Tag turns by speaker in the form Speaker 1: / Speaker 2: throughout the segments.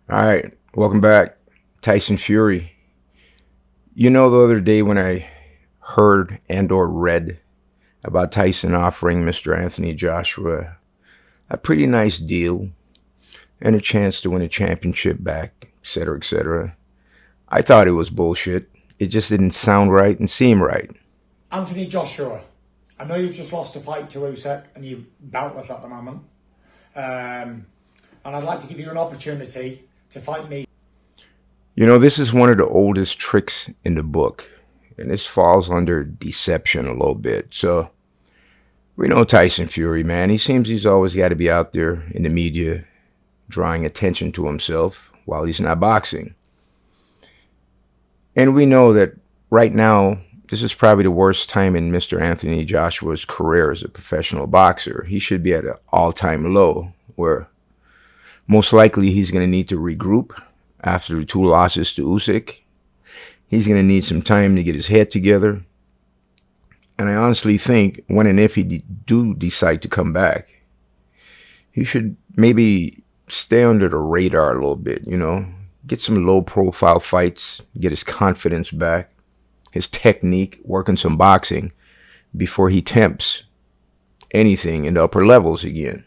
Speaker 1: All right, welcome back. Tyson Fury. You know, the other day when I heard and or read about Tyson offering Mr. Anthony Joshua a pretty nice deal and a chance to win a championship back, etc., etc., I thought it was bullshit. It just didn't sound right and seem right.
Speaker 2: Anthony Joshua, I know you've just lost a fight to Usyk and you're boutless at the moment. And I'd like to give you an opportunity to fight me.
Speaker 1: You know, this is one of the oldest tricks in the book, and this falls under deception a little bit. So, we know Tyson Fury, man. He seems he's always got to be out there in the media drawing attention to himself while he's not boxing. And we know that right now, this is probably the worst time in Mr. Anthony Joshua's career as a professional boxer. He should be at an all-time low where most likely he's going to need to regroup after the two losses to Usyk. He's going to need some time to get his head together. And I honestly think when and if he do decide to come back, he should maybe stay under the radar a little bit, get some low profile fights, get his confidence back, his technique, work on some boxing before he tempts anything in the upper levels again.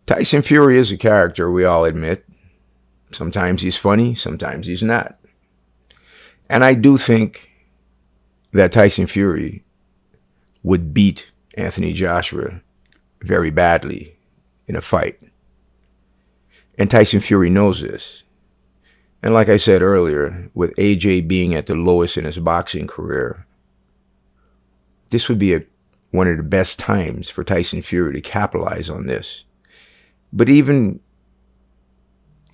Speaker 1: Tyson Fury is a character, we all admit. Sometimes he's funny, sometimes he's not. And I do think that Tyson Fury would beat Anthony Joshua very badly in a fight. And Tyson Fury knows this. And like I said earlier, with AJ being at the lowest in his boxing career, this would be one of the best times for Tyson Fury to capitalize on this. But even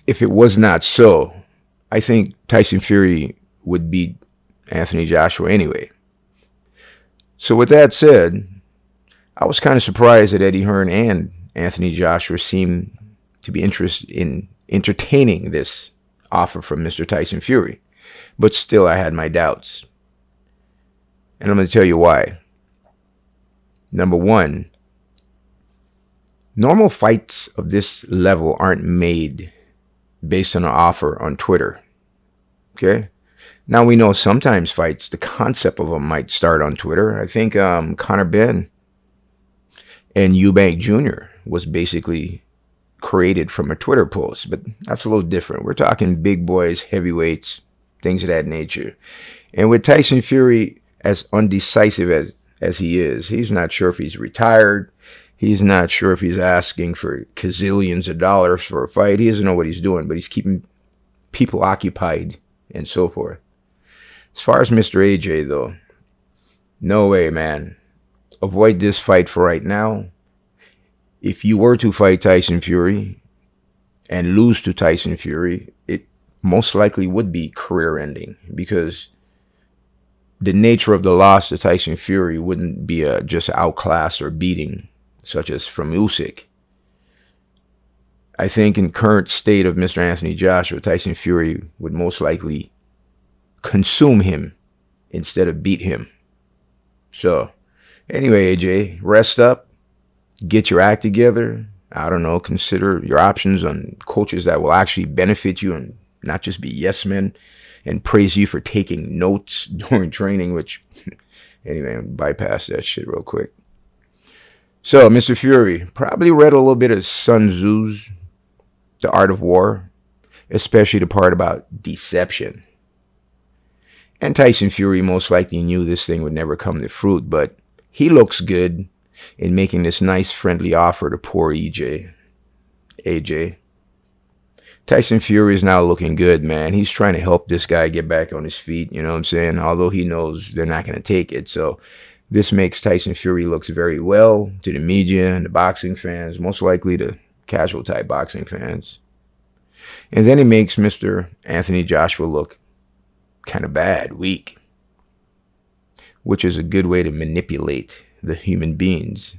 Speaker 1: if it was not so, I think Tyson Fury would beat Anthony Joshua anyway. So with that said, I was kind of surprised that Eddie Hearn and Anthony Joshua seemed to be interested in entertaining this offer from Mr. Tyson Fury. But still, I had my doubts. And I'm going to tell you why. Number one, normal fights of this level aren't made based on an offer on Twitter. Okay? Now we know sometimes fights, the concept of them might start on Twitter. I think Conor Benn and Eubank Jr. was basically created from a Twitter post, but that's a little different. We're talking big boys, heavyweights, things of that nature. And with Tyson Fury, as undecisive as he is, he's not sure if he's retired. He's not sure if he's asking for gazillions of dollars for a fight. He doesn't know what he's doing, but he's keeping people occupied and so forth. As far as Mr. AJ, though, no way, man. Avoid this fight for right now. If you were to fight Tyson Fury and lose to Tyson Fury, it most likely would be career-ending because the nature of the loss to Tyson Fury wouldn't be just outclass or beating, such as from Usyk. I think in current state of Mr. Anthony Joshua, Tyson Fury would most likely consume him instead of beat him. So, anyway, AJ, rest up, get your act together. I don't know, consider your options on coaches that will actually benefit you and not just be yes men and praise you for taking notes during training, which, anyway, bypass that shit real quick. So, Mr. Fury, probably read a little bit of Sun Tzu's The Art of War, especially the part about deception. And Tyson Fury most likely knew this thing would never come to fruit, but he looks good in making this nice, friendly offer to poor AJ. Tyson Fury is now looking good, man. He's trying to help this guy get back on his feet, you know what I'm saying? Although he knows they're not going to take it. So this makes Tyson Fury looks very well to the media and the boxing fans, most likely the casual type boxing fans. And then it makes Mr. Anthony Joshua look kind of bad, weak, which is a good way to manipulate the human beings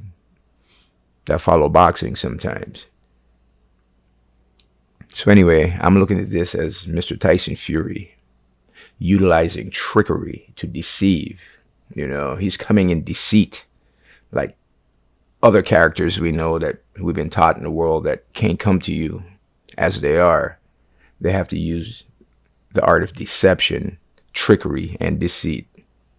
Speaker 1: that follow boxing sometimes. So anyway, I'm looking at this as Mr. Tyson Fury utilizing trickery to deceive. He's coming in deceit, like other characters we know that we've been taught in the world that can't come to you as they are, they have to use the art of deception, trickery, and deceit.